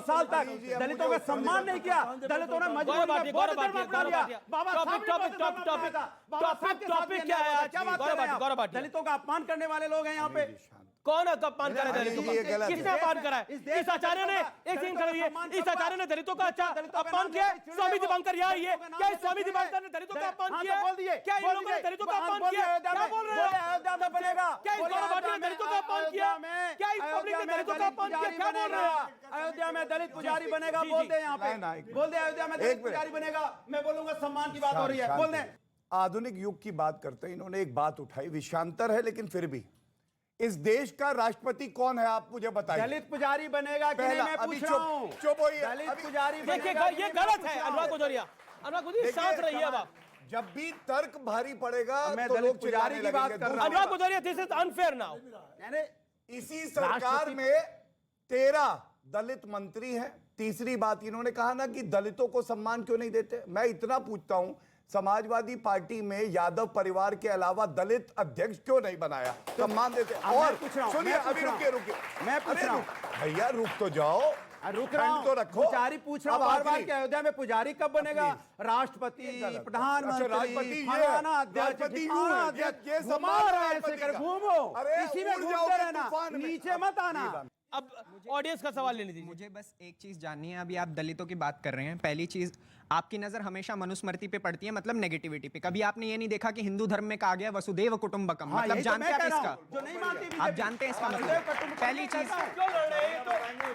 साल तक दलितों का सम्मान नहीं किया, दलितों ने मजबूरी बौद्ध धर्म अपना लिया। बाबा साहब टॉपिक क्या है? क्या बात कर रहे हैं? दलितों का अपमान करने वाले लोग हैं यहाँ पे। कौन अपमान कर रहे हैं? किसने अपमान करा है? इस आचार्य ने, एक सेकंड खड़े रहिए, इस आचार्य ने दलितों का अच्छा अपमान किया? स्वामी दीपांकर यहाँ आइए, क्या स्वामी दीपांकर ने दलितों का अपमान किया? क्या इन लोगों ने दलितों का अपमान किया? क्या बोल रहे हैं? अयोध्या में बनेगा, क्या इस गौरव भाटी ने दलितों का अपमान किया? क्या इस पब्लिक ने दलितों का अपमान किया? क्या बोल रहे हैं? अयोध्या में दलित पुजारी बनेगा, बोल दे यहाँ पे, बोल दे अयोध्या में दलित पुजारी बनेगा। मैं बोलूंगा सम्मान की बात हो रही है, बोल दे। आधुनिक युग की बात करते हैं, इन्होंने एक बात उठाई, विषयांतर है लेकिन फिर भी इस देश का राष्ट्रपति कौन है आप मुझे बताइए। दलित पुजारी बनेगा कि नहीं, मैं पूछ रहा हूं। चुप होइए। दलित पुजारी देखिए ये गलत है। अनुराग गुजरिया, अनुराग गुजरिया शांत रहिए। अब आप जब भी तर्क भारी पड़ेगा मैं तो दलित लोग पुजारी चिल्लाने की बात लगेंगे। कर रहा हूं। अनुराग गुजरिया, दिस इज अनफेयर नाउ। इसी सरकार में 13 दलित मंत्री हैं। तीसरी बात इन्होंने कहा ना कि दलितों को सम्मान क्यों नहीं देते। मैं इतना पूछता हूं, समाजवादी पार्टी में यादव परिवार के अलावा दलित अध्यक्ष क्यों नहीं बनाया? सम्मान देते। और सुनिए, अभी रुकिए, मैं पूछ रहा हूं भैया, रुक तो जाओ, रुक रहा हूं तो रखो। पुजारी पूछ रहा हूं बार-बार कि अयोध्या में पुजारी कब बनेगा? राष्ट्रपति, प्रधानमंत्री, फलाना अध्यक्ष, ये सम्मान ऐसे कर घूमो, इसी में घूमते रहना, नीचे मत आना। अब ऑडियंस का सवाल लेने दीजिए। मुझे बस एक चीज जाननी है। अभी आप दलितों की बात कर रहे हैं, पहली चीज आपकी नजर हमेशा मनुस्मृति पे पड़ती है, मतलब नेगेटिविटी पे। कभी आपने ये नहीं देखा कि हिंदू धर्म में कहा गया वसुदेव कुटुंबकम, मतलब जानते हैं आप इसका? जो नहीं मानती आप जानते हैं इसका मतलब? पहली चीज क्यों लड़ रहे हैं?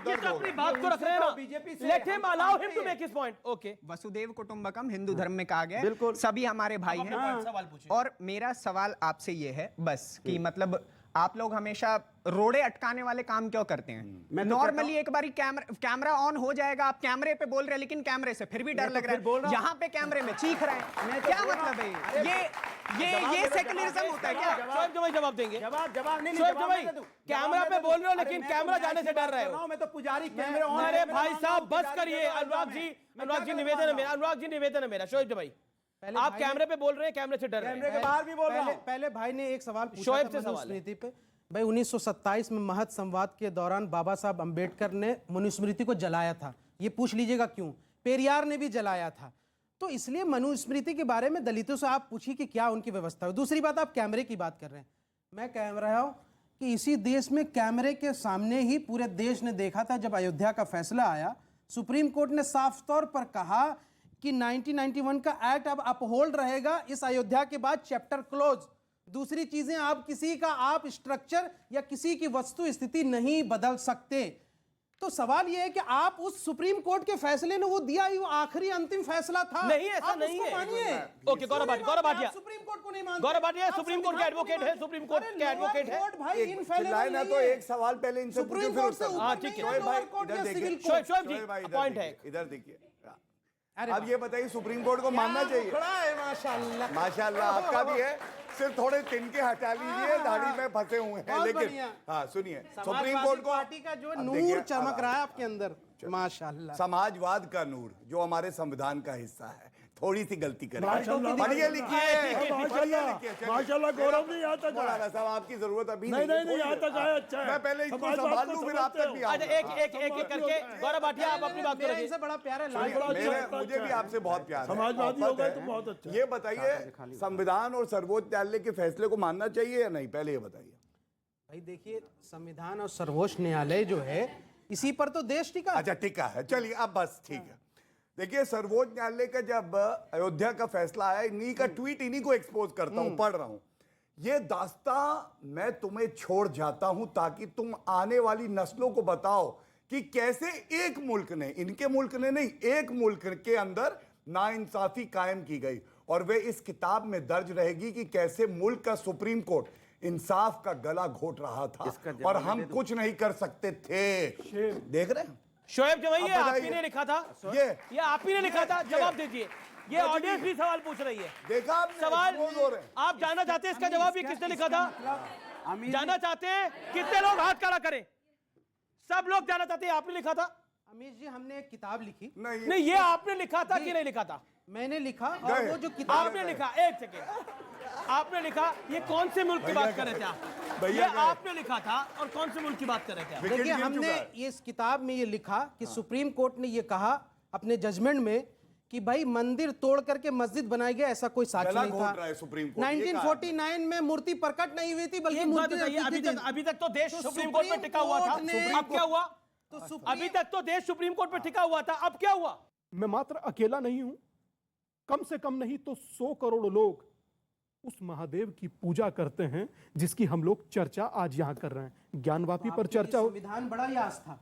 ये तो अपनी बात को रख रहे हैं ना। बीजेपी से let him allow him to make his point. Okay, वसुदेव कुटुंबकम हिंदू धर्म में कहा गया है, बिल्कुल। सभी हमारे भाई हैं। सवाल पूछिए। और मेरा सवाल आपसे ये है बस कि मतलब आप लोग हमेशा रोड़े अटकाने वाले काम क्यों करते हैं? नॉर्मली एक बारी कैमरा ऑन हो जाएगा, आप कैमरे पे बोल रहे हैं, लेकिन कैमरे से फिर भी डर लग रहा है। यहाँ पे कैमरे में चीख रहे हैं, क्या मतलब है? ये सेक्युलरिज्म होता है क्या? शोएब भाई जवाब देंगे। जवाब नहीं, शोएब भाई कैमरा पे बोल रहे हो, लेकिन कैमरा जाने से डर रहे हो। मैं तो पुजारी कैमरे ऑन। अरे भाई साहब बस करिए। अनुराग जी निवेदन है मेरा, अनुराग जी निवेदन है मेरा। शोएब भाई आप कैमरे पे बोल रहे हैं, कैमरे से डर रहे हैं। कैमरे के बाहर भी बोल रहा हूं। पहले भाई ने एक सवाल पूछा शोएब था से सवाल मनुस्मृति पे। भाई 1927 में महत संवाद के दौरान बाबा साहब अंबेडकर ने मनुस्मृति को जलाया था। ये पूछ लीजिएगा क्यों। पेरियार ने भी जलाया था। तो इसलिए मनुस्मृति के बारे में दलितों से आप पूछिए कि क्या उनकी व्यवस्था है। दूसरी बात, आप कैमरे की बात कर रहे हैं। मैं कह रहा हूं कि इसी देश में कैमरे के सामने ही पूरे देश ने देखा था जब अयोध्या का फैसला आया। सुप्रीम कोर्ट ने साफ तौर पर कहा कि 1991 का एक्ट अब अपहोल्ड रहेगा। इस अयोध्या के बाद चैप्टर क्लोज। दूसरी चीजें, आप किसी का आप स्ट्रक्चर या किसी की वस्तु स्थिति नहीं बदल सकते। तो सवाल यह है कि आप उस सुप्रीम कोर्ट के फैसले ने वो दिया, वो आखिरी अंतिम फैसला था। नहीं, ऐसा नहीं है। Okay, Gaurav Bhatia supreme court को नहीं मानते। गौरव भाटिया सुप्रीम कोर्ट के एडवोकेट है, सुप्रीम कोर्ट के एडवोकेट है। भाई चिल्लाए ना तो एक सवाल पहले इनसे पूछो, फिर से हाँ ठीक है। शोएब जी पॉइंट है। इधर देखिए। अब ये बताइए, सुप्रीम कोर्ट को मानना चाहिए? माशाल्लाह माशाल्लाह आपका भी है, सिर्फ थोड़े तिनके हटा लीजिए, दाढ़ी में फंसे हुए हैं। लेकिन हाँ सुनिए, सुप्रीम कोर्ट को पार्टी का जो नूर चमक रहा है आपके अंदर, माशाल्लाह। समाजवाद का नूर जो हमारे संविधान का हिस्सा है, थोड़ी सी गलती करें, पढ़िए लिखिए। माशाल्लाह गौरव नहीं आता मौलाना साहब आपकी जरूरत अभी नहीं आता है। अच्छा है, मैं पहले इसको संभाल लूं, फिर आप तक भी अच्छा एक करके गौरव भाटिया आप अपनी बात करें। इनसे बड़ा प्यार है, मुझे भी आपसे बहुत प्यार है, समाजवादी हो गए तो बहुत अच्छा। ये बताइए, संविधान और सर्वोच्च न्यायालय के फैसले को मानना चाहिए या नहीं, पहले ये बताइए। भाई देखिए, संविधान और सर्वोच्च न्यायालय जो है, इसी पर तो देश टिका। अच्छा टिका है, चलिए अब बस ठीक है। देखिए, सर्वोच्च न्यायालय का जब अयोध्या का फैसला आया, इन्हीं का ट्वीट इन्हीं को एक्सपोज करता हूं, पढ़ रहा हूं। ये दास्तां मैं तुम्हें छोड़ जाता हूं ताकि तुम आने वाली नस्लों को बताओ कि कैसे एक मुल्क ने, इनके मुल्क ने नहीं, एक मुल्क के अंदर नाइंसाफी कायम की गई, और वे इस किताब में दर्ज रहेगी कि कैसे मुल्क का सुप्रीम कोर्ट इंसाफ का गला घोट रहा था और हम कुछ नहीं कर सकते थे। देख रहे हैं शोएब जी, ये आप ही ने लिखा था, ये आप ही ने लिखा था। जवाब दीजिए। ये ऑडियंस भी सवाल पूछ रही है। देखा आपने? सवाल आप जानना चाहते हैं इसका जवाब, ये किसने लिखा था? जानना चाहते हैं? कितने लोग हाथ खड़ा करें? सब लोग जानना चाहते हैं आपने लिखा था? अमीर जी, हमने एक किताब लिखी। नहीं, ये आपने लिखा था कि नहीं लिखा था? मैंने लिखा, और वो जो किताब आपने लिखा, एक सेकेंड, आपने लिखा। ये कौन से मुल्क की बात कर रहे थे आप? ये आपने लिखा था और कौन से मुल्क की बात कर रहे थे आप? देखिए हमने ये इस किताब में ये लिखा कि सुप्रीम कोर्ट ने ये कहा अपने जजमेंट में कि भाई मंदिर तोड़ करके मस्जिद बनाई गया ऐसा कोई साक्ष्य गला नहीं घोट रहा है सुप्रीम था। कोर्ट, ये 1949 में मूर्ति प्रकट नहीं हुई थी बल्कि एक बात मूर्ति बताइए, रखी थी। अभी तक तो देश सुप्रीम कोर्ट पे टिका हुआ था। अब क्या हुआ? अभी तक तो देश सुप्रीम कोर्ट पे टिका हुआ था, अब क्या हुआ? मैं मात्र अकेला नहीं हूं, कम से कम नहीं तो 100 करोड़ लोग उस महादेव की पूजा करते हैं जिसकी हम लोग चर्चा आज यहां कर रहे हैं। ज्ञानवापी पर चर्चा हो। संविधान बड़ा या आस्था?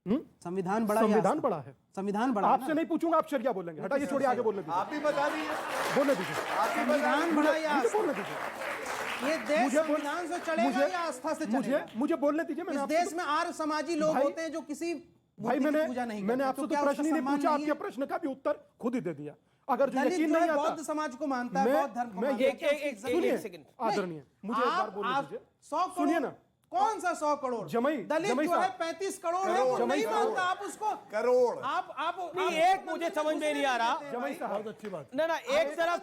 संविधान बड़ा या संविधान आस्था? बड़ा है। संविधान बड़ा है आपसे नहीं पूछूंगा, आप शरिया बोलेंगे। हटाइए, छोड़िए, आगे बोलने दीजिए, आप ही बता दीजिए, बोलने दीजिए, संविधान बड़ा या मुझे आस्था? बोलने दीजिए, ये देश संविधान से चलेगा या आस्था से चलेगा? मुझे बोलने दीजिए। इस देश में आर्य समाजी लोग भाई- होते हैं जो किसी भाई मूर्ति की पूजा नहीं मैंने करते। आपसे तो क्या प्रश्न उसका ही नहीं सम्मान पूछा, नहीं आपके है? प्रश्न का भी उत्तर खुद ही दे दिया। अगर जो दलित यकीन जो नहीं है आता, बौद्ध समाज को मानता है, बौद्ध धर्म को मैं मानता है। एक सुनिए सेकंड। आदरणीय, मुझे एक बार बोलने आप दीजिए। 100 सुनिए करोड़ ना, कौन सा 100 करोड़ दलित जमई जो है साहब। 35 करोड़ है, वो करोड़, नहीं जमई मानता। साहब। आप उसको करोड़। आप नहीं, एक मुझे समझ में नहीं आ रहा। जमई साहब, बहुत अच्छी बात। ना एक तरफ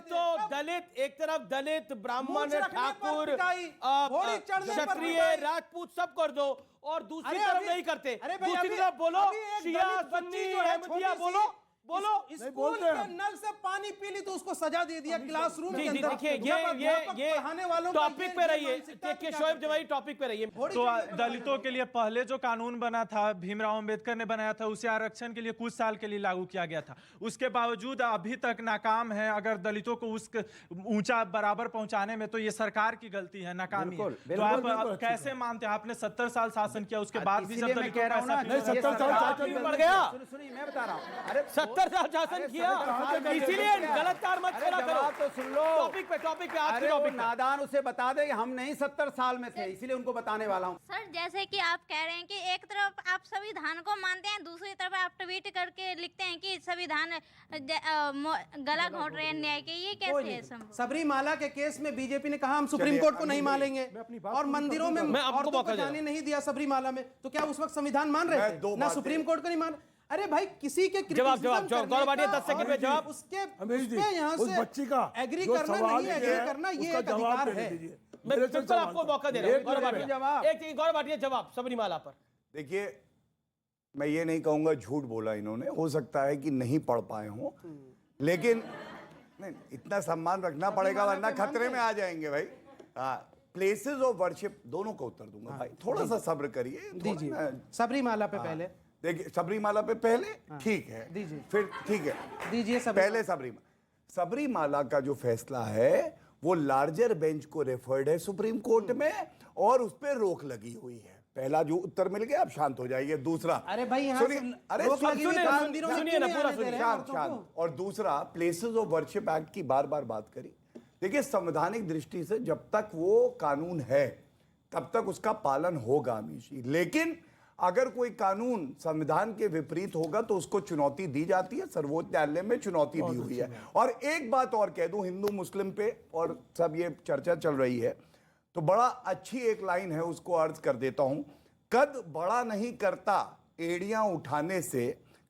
तो दलित, एक तरफ दलित, ब्राह्मण, मूंछ रखने पर ठाकुर, पिटाई, घोड़ी चढ़ने पर क्षत्रिय, पिटाई। राजपूत सब कर दो, और दूसरी अरे तरफ अभी- नहीं करते। अरे भाई दूसरी अभी- तरफ बोलो अभी एक शिया, दलित बच्ची सुन्नी, जो है अहमदिया, छोटी सी, बोलो स्कूल बोलते के हैं। नल से पानी पी ली तो उसको सजा दे दिया क्लासरूम जी के जी अंदर। देखिए, अध्यापक पढ़ाने वालों का टॉपिक पे रहिए। मानसिकता देखिए क्या शोएब करते जवाई टॉपिक पे रहिए। घोड़ी तो चढ़ने पर दलितों के लिए पहले जो कानून बना था, भीमराव अंबेडकर ने बनाया था, उसे आरक्षण के लिए कुछ साल के लिए लागू किया गया था। उसके बावजूद अभी तक नाकाम है। अगर दलितों को उस ऊंचा बराबर पहुंचाने में तो ये सरकार की गलती है, नाकामी है। तो आप कैसे मानते हैं? आपने 70 साल शासन किया, उसके बाद भी जब दलितों का ऐसा नहीं, 70 साल शासन बढ़ गया। सुनिए मैं बता रहा हूँ। अरे 70 साल शासन किया, इसीलिए गलत कार मत अरे खड़ा करो। जवाब तो सुन लो। टॉपिक पे आज अरे के वो टॉपिक पे। नादान उसे बता दे कि हम नहीं 70 साल में थे, इसीलिए उनको बताने वाला हूँ। सर जैसे कि आप कह रहे हैं कि एक तरफ आप संविधान को मानते हैं, दूसरी तरफ आप ट्वीट करके लिखते हैं कि संविधान गला घोंट रहे हैं न्याय के, ये कैसे है संभव? सबरीमाला के केस में बीजेपी ने कहा हम सुप्रीम कोर्ट को नहीं मानेंगे और मंदिरों में मैं आपको औरतों मौका को दे रहा जाने नहीं दिया सबरीमाला में। तो क्या उस वक्त संविधान मान रहे मैं दो थे ना? बातें- सुप्रीम कोर्ट को नहीं मान। अरे भाई किसी के जवाब, criticism करने गौरव भाटिया, का 10 सेकंड में और जवाब। उसके अमीर जी, उसके यहाँ उस से बच्ची का एग्री जो करना सवाल नहीं है, एग्री करना ये उसका एक जवाब अधिकार देने है। दीजिए। मैं मेरे से बिल्कुल सवाल आपको था। मौका दे रहा हूँ। एक गौरव मिनट भाटिया, जवाब। एक सेकंड, गौरव भाटिया जवाब सबरीमाला पर। देखिए, मैं ये नहीं कहूंगा झूठ बोला इन्होंने, हो सकता है कि नहीं पढ़ पाए हों, लेकिन नहीं, इतना सम्मान रखना पड़ेगा वरना खतरे में आ जाएंगे भाई। हाँ, प्लेसेस ऑफ वर्शिप दोनों का उत्तर दूंगा भाई, थोड़ा सा सब्र करिए। दीजिए सबरीमाला पे पहले देखिए, सबरीमाला पे पहले ठीक है, दीजिए। फिर ठीक है, दीजिए पहले सबरीमाला का जो फैसला है वो लार्जर बेंच को रेफर्ड है सुप्रीम कोर्ट में और उस पर रोक लगी हुई है। पहला जो उत्तर मिल गया, आप शांत हो जाइए। दूसरा, अरे भाई यहाँ सुनिए, से अरे रोक लगी हुई सुनिए, है, मंदिरों में सुनिए ना, क्यों पूरा नहीं आने दे रहे हैं शांत औरतों शांत। को? और दूसरा, प्लेसेस ऑफ वर्शिप एक्ट की बार बार बात करी। देखिए, संवैधानिक दृष्टि से जब तक वो कानून है तब तक उसका पालन होगा हमेशा, लेकिन अगर कोई कानून संविधान के विपरीत होगा तो उसको चुनौती दी जाती है। सर्वोच्च न्यायालय में चुनौती दी हुई है। और एक बात और कह दूं, हिंदू मुस्लिम पे और सब ये चर्चा चल रही है तो बड़ा अच्छी एक लाइन है, उसको अर्ज कर देता हूं। कद बड़ा नहीं करता एड़ियां उठाने से,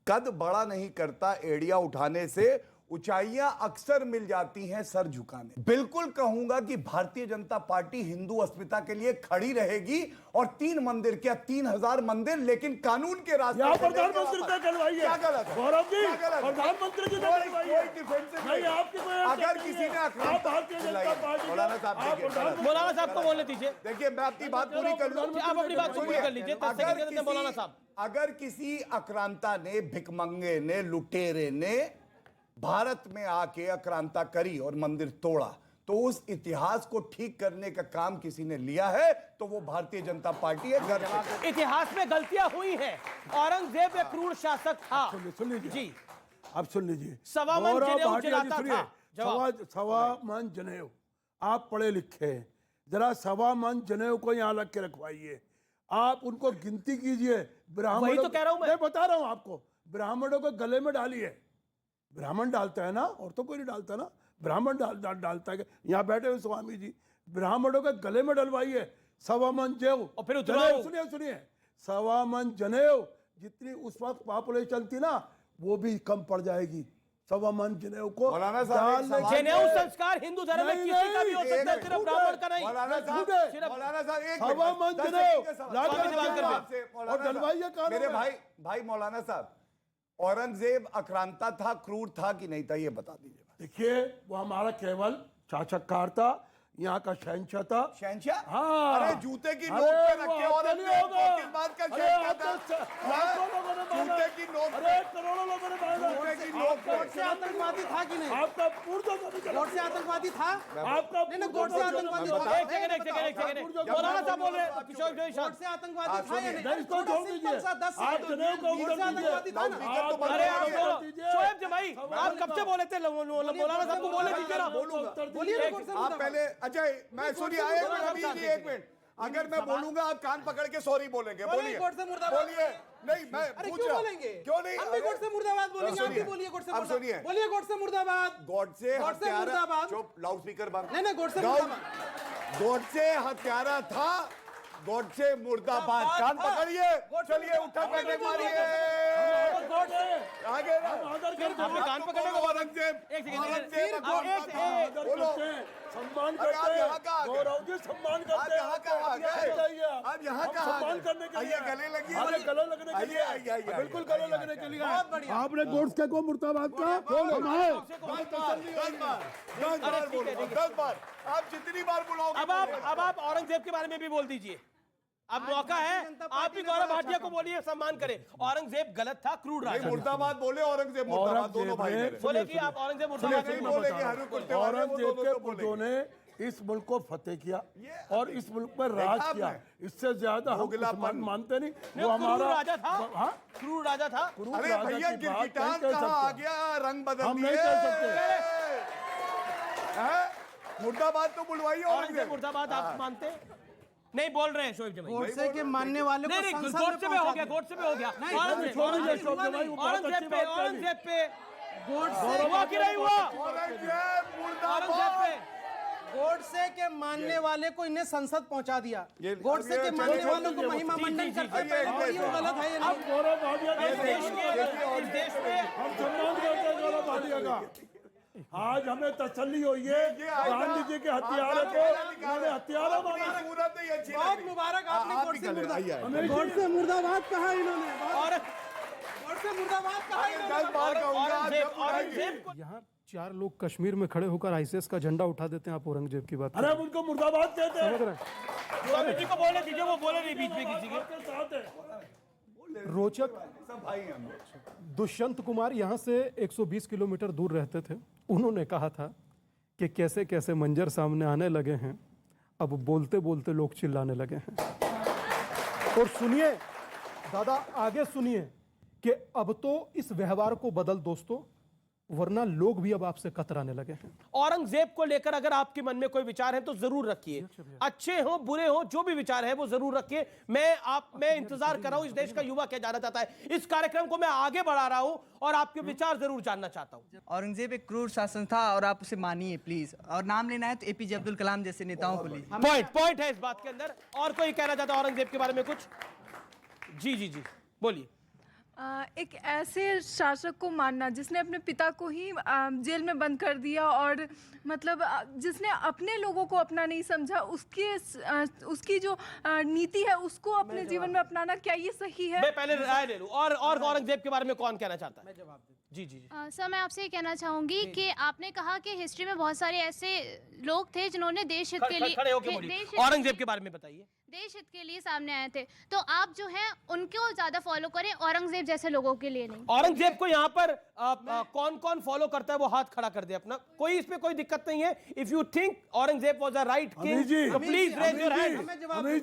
कद बड़ा नहीं करता एड़ियां उठाने से, ऊंचाइयां अक्सर मिल जाती हैं सर झुकाने। बिल्कुल कहूंगा कि भारतीय जनता पार्टी हिंदू अस्मिता के लिए खड़ी रहेगी और 3 मंदिर क्या 3000 मंदिर, लेकिन कानून के रास्ते यहाँ पे लेके प्रधानमंत्री वापस। ने कहलवाई है। क्या गलत है? गौरव जी, क्या गलत है? प्रधानमंत्री जी ने कोई- कहलवाई कोई है। defensive नहीं, नहीं। आपकी कोई अगर हरकत किसी नहीं ने है। आक्रामक- आप भारतीय जनता पार्टी मौलाना साहब, आप देखिए, प्रधानमंत्री- मौलाना साहब को बोलने दीजिए। देखिए, मैं अपनी बात पूरी कर लूं। आप अपनी बात पूरी कर लीजिए। 10 सेकंड के अंदर मौलाना साहब। अगर किसी आक्रांता ने, भिखमंगे ने, लुटेरे ने भारत में आके आक्रांता करी और मंदिर तोड़ा, तो उस इतिहास को ठीक करने का काम किसी ने लिया है तो वो भारतीय जनता पार्टी है। घर पे इतिहास में गलतियां हुई हैं। औरंगजेब एक क्रूर शासक था। सुन लीजिए जी, आप सुन लीजिए। सवा मन गौरव जनेऊ भाटिया जी, जलाता सुनिए। था। जवाब। सवा मन जनेऊ, आप पढ़े लिखे हैं, जरा सवा मन जनेऊ को यहाँ लग के रखवाइए। आप उनको गिनती कीजिए। ब्राह्मणों, वही तो कह रहा हूं मैं। बता रहा हूं आपको, ब्राह्मणों को गले में डालिए। ब्राह्मण डालता है ना, और तो कोई नहीं डालता ना, ब्राह्मण डालता है। यहाँ बैठे हुए स्वामी जी, ब्राह्मणों के गले में डलवाइए सवा मन जनेऊ। और फिर उतरवाओ। सुनिए सुनिए, सवा मन जनेऊ, जितनी उस वक्त पॉपुलेशन थी ना वो भी कम पड़ जाएगी। सवामन जनेऊ को मौलाना साहब, एक सवाल जनेऊ है। संस्कार हिंदू धर्म में नहीं, किसी का भी हो सकता है, एक सिर्फ ब्राह्मण का नहीं। मौलाना साहब, झूठे। मौलाना साहब, एक सवामन मिनट, 10 जनेऊ सेकंड के सवाल। लाकर स्वामी दिवाकर दिवाकर पे। से, मौलाना और डलवाइए साहब, कानून मेरे में। भाई मौलाना साहब, औरंगजेब आक्रांता था, क्रूर था कि नहीं था, ये बता दीजिए। देखिए वो हमारा केवल चाचक्कार था, यहाँ का शहंशाह था। शहंशाह? हाँ। अरे जूते की अरे नोक पे वो रखे आपका औरंगजेब नहीं होगा। को किस बात का अरे शहंशाह आपका था? लाखों लोगों ने माना। जूते की नोक पे, अरे करोड़ों लोगों ने माना। जूते की नोक पे। गोडसे आतंकवादी था कि नहीं? आपका पूर्व गोडसे आतंकवादी था? आपका नहीं, गोडसे आतंकवादी था। एक सेकंड मौलाना साहब बोल रहे हैं, किशोर जय शाह। गोडसे आतंकवादी था या नहीं? नहीं, इसको थोड़ा छोड़ सिंपल दीजिए। सा 10 आप जनेऊ को गोडसे उधर दीजिए। आतंकवादी था ना? अरे आप बोलो, शोएब जी भाई, आप कब से बोले थे मौलाना साहब को बोलने दीजिए ना। बोलिए ना गोडसे आप मुर्दाबाद। पहले अजय, मैं सुनिए, एक मिनट, अगर मैं बोलूंगा आप कान पकड़ के सॉरी बोलेंगे। बोलिए, गोडसे मुर्दाबाद। बोलिए। नहीं, मैं अरे पूछ क्यों रहा, बोलेंगे? क्यों नहीं? हम भी गोडसे मुर्दाबाद बोलेंगे, आप भी सुनिए, बोलिए गोडसे अब मुर्दाबाद। सुनिए। बोलिए गोडसे मुर्दाबाद। गॉडसे गोडसे हत्यारा, मुर्दाबाद। चुप, लाउड स्पीकर बंद। नहीं, गोडसे मुर्दाबाद। गॉडसे हत्यारा था, गॉडसे मुर्दाबाद। कान पकड़िए, चलिए उठक बैठक मारिए। आगे ना। आपने कान पकड़ने को औरंगजेब, एक सेकंड, औरंगजेब एक बोलो। सम्मान अरे आप करते यहाँ का आ गए। गौरव जी सम्मान आप करते यहाँ का आ गए। आप यहाँ का आ सम्मान गए। करने के लिए आइए, गले लगिए। आइए, गले लगने के लिए आइए, आइए, बिल्कुल आइए, गले आइए, लगने के लिए बहुत बढ़िया। आपने गोड्से को मुर्दाबाद का हम आए 10 बार आप जितनी बार बुलाओगे। अब आप औरंगजेब के बारे में भी बोल दीजिए। अब मौका है, आप भी गौरव भाटिया को बोलिए, सम्मान करें। औरंगजेब गलत था, क्रूर राजा था। मुर्दाबाद बोले, औरंगजेब मुर्दाबाद, दोनों भाई मेरे। बोले कि आप औरंगजेब मुर्दाबाद नहीं बोलेंगे, हर कुत्ते वाले, वो औरंगजेब दोनों के तो पुत्रों बोलेंगे। ने इस मुल्क को फतेह किया और इस मुल्क पर राज देखा किया। आपने? इससे ज्यादा हम भोगलापन। मुसलमान मानते नहीं। नहीं, वो क्रूर हमारा राजा था, हाँ? क्रूर राजा था। क्रूर अरे राजा भैया, की बात गिरगिटान नहीं कह कहाँ आ सकते। गया? रंग बदल हम दिए। नहीं कह सकते। हैं? मुर्दाबाद तो बुलवाइए औरंगजेब औरंगजेब। मुर्दाबाद आप मानते नहीं? बोल रहे हैं शोएब जी भाई। गोडसे के मानने वाले को नहीं, संसद गोडसे में हो गया, पहुंचा गोडसे में हो गया। नहीं, औरंगजेब, छोड़ दीजिए शोएब जी भाई, वो बहुत अच्छी औरंगजेब पे, बात कही। औरंगजेब पे गोडसे हुआ कि नहीं हुआ? औरंगजेब औरंगजेब मुर्दाबाद। पे गोडसे के मानने वाले को इन्हें संसद पहुंचा दिया। ये- गोडसे अब के ये मानने छोड़ वालों को दीजिए, महिमा जी, मंडन जी, जी, करते जी, हैं, ये- और ये गलत है ये अब नहीं। गौरव भाटिया का इस देश में हम सम्मान करते हैं गौरव भाटिया का। आज हमें तसल्ली हुई है गांधी जी के हथियारों को उन्होंने हथियारों माना। सूरत ही अच्छी बहुत लगी। मुबारक आपने आप भी गोडसे करें, आइए, आइए। मुर्दाबाद, गोडसे मुर्दाबाद कहा इन्होंने। और गोडसे मुर्दाबाद कहा इन्होंने। 10 बार कहूंगा, आप जब औरंगजेब को यहाँ 4 लोग कश्मीर में खड़े होकर आईसीएस का झंडा उठा देते हैं, आप औरंगजेब की बात अरे हम उनको मुर्दाबाद कहते हैं। समझ रहे हैं? स्वामी जी को बोलने दीजिए, वो बोले नहीं बीच में किसी के। आपके साथ है। रोचक सब भाई हैं हम लोग। दुष्यंत कुमार यहाँ से 120 किलोमीटर दूर रहते थे। उन्होंने कहा था कि कैसे कैसे मंजर सामने आने लगे हैं, अब बोलते बोलते लोग चिल्लाने लगे हैं। और सुनिए दादा, आगे सुनिए कि अब तो इस व्यवहार को बदल दोस्तों, वरना लोग भी अब आपसे कतराने लगे हैं। औरंगजेब को लेकर अगर आपके मन में कोई विचार है तो जरूर रखिए, अच्छे हो बुरे हो, जो भी विचार है वो जरूर रखिए। मैं इंतजार कर रहा हूं, इस देश का युवा क्या जानना चाहता है। इस कार्यक्रम को मैं आगे बढ़ा रहा हूं और आपके विचार जरूर जानना चाहता हूं। औरंगजेब एक क्रूर शासन था और आप उसे मानिए प्लीज, और नाम लेना है तो एपीजे अब्दुल कलाम जैसे नेताओं को लीजिए। पॉइंट है इस बात के अंदर। और कोई कहना चाहता है औरंगजेब के बारे में कुछ? जी जी जी बोलिए। एक ऐसे शासक को मानना जिसने अपने पिता को ही जेल में बंद कर दिया और मतलब जिसने अपने लोगों को अपना नहीं समझा, उसकी जो नीति है उसको अपने जीवन में अपनाना, क्या ये सही है? मैं पहले राय ले लूं। और औरंगजेब के बारे में कौन कहना चाहता है? जी जी जी। सर मैं आपसे ये कहना चाहूंगी कि आपने कहा कि हिस्ट्री में बहुत सारे ऐसे लोग थे जिन्होंने देश हित के लिए खड़े होके बोलिए। औरंगजेब के बारे में बताइए। देश हित के लिए सामने आए थे, तो आप जो है उनको ज्यादा फॉलो करें, औरंगजेब जैसे लोगों के लिए नहीं। औरंगजेब को यहाँ पर कौन कौन फॉलो करता है वो हाथ खड़ा कर दे अपना। कोई इसमें कोई दिक्कत नहीं है। If you think Aurangzeb was a right king, please raise your hand.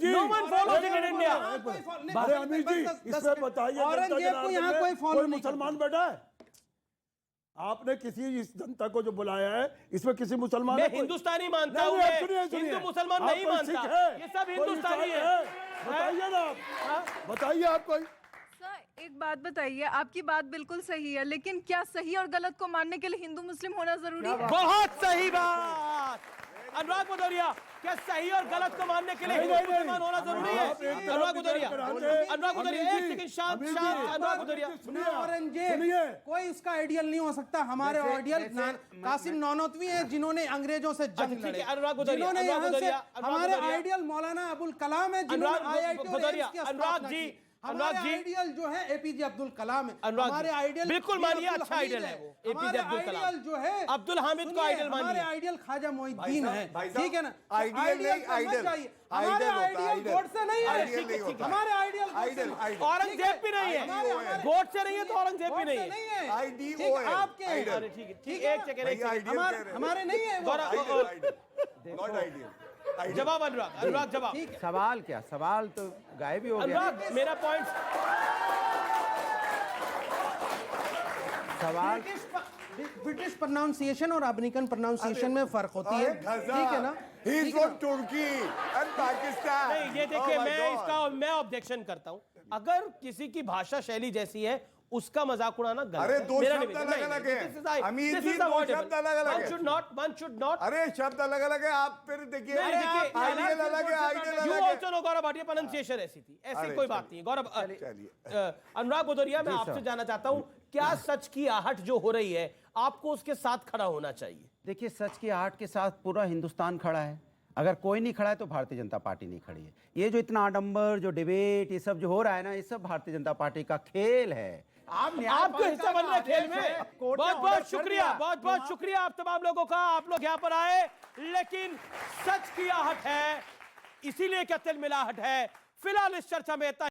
No one follows in India. अरे अमीर जी, इसमें बताइए औरंगजेब को यहाँ कोई फॉलो कोई नहीं मुसलमान बैठा है? आपने किसी इस जनता को जो बुलाया है इसमें किसी मुसलमान मैं हिंदुस्तानी मानता हूँ, हिंदू मुसलमान नहीं मानता, ये सब हिंदुस्तानी है। बताइए ना आप, बताइए आप कोई। सर एक बात बताइए, आपकी बात बिल्कुल सही है, लेकिन क्या सही और गलत को मानने के लिए हिंदू मुस्लिम होना जरूरी है? बहुत सही बात, अनुराग भदौरिया, क्या सही और गलत को मानने के लिए हिंदू मुसलमान होना जरूरी है? अनुराग भदौरिया, एक सेकंड, शांत शांत, अनुराग भदौरिया। औरंगजेब कोई उसका आइडियल नहीं हो सकता। हमारे आइडियल कासिम नौनोतवी हैं जिन्होंने अंग्रेजों से जंग लड़ी। जिन्होंने यहाँ से हमारे आइडियल मौलाना अबुल कलाम है, जिन्होंने अनुराग जी, हमारे आइडियल जो है एपीजे अब्दुल कलाम है। हमारे आइडियल बिल्कुल मानिए, अच्छा आइडियल है वो एपीजे अब्दुल कलाम। जो है अब्दुल हामिद को आइडियल मानिए। हमारे आइडियल ख्वाजा मोइनुद्दीन है, ठीक है ना? आइडियल नहीं, आइडियल हमारे आइडियल गोडसे नहीं है, हमारे आइडियल औरंगजेब भी नहीं है, गोडसे नहीं है तो औरंगजेब भी नहीं है। आपके ठीक है, एक सेकंड, हमारे नहीं है। Not ideal. जवाब अनुराग जवाब। सवाल क्या, सवाल तो गायब ही हो गया। अनुराग मेरा पॉइंट, सवाल ब्रिटिश प्रोनाउंसिएशन और अमेरिकन प्रोनाउंसिएशन में फर्क होती है, ठीक है ना? He is from Turkey and Pakistan. नहीं, ये देखिए, मैं ऑब्जेक्शन करता हूँ। अगर किसी की भाषा शैली जैसी है उसका मजाक उड़ाना गलत है। अरे दो शब्द अलग अलग है, अमीर जी, दो शब्द अलग अलग है। One should not। अरे शब्द अलग अलग है, आप फिर देखिए, आइडियल अलग है, आइडियल You अलग है। also know Gaurav Bhatia, pronunciation ऐसी थी, ऐसी कोई बात नहीं है। गौरव, अनुराग भदौरिया, मैं आपसे जानना चाहता हूँ, क्या सच की आहट जो हो रही है आपको उसके साथ खड़ा होना चाहिए? देखिए, सच की आहट के साथ पूरा हिंदुस्तान खड़ा है। अगर कोई नहीं खड़ा है तो भारतीय जनता पार्टी नहीं खड़ी है। ये जो इतना आडंबर, जो डिबेट, ये सब जो हो रहा है ना, ये सब भारतीय जनता पार्टी का खेल है। आपको हिस्सा बन रहे खेल में। बहुत बहुत शुक्रिया, बहुत बहुत शुक्रिया आप तमाम लोगों का, आप लोग यहाँ पर आए। लेकिन सच की आहट है, इसीलिए क्या तिलमिलाहट है। फिलहाल इस चर्चा में इतना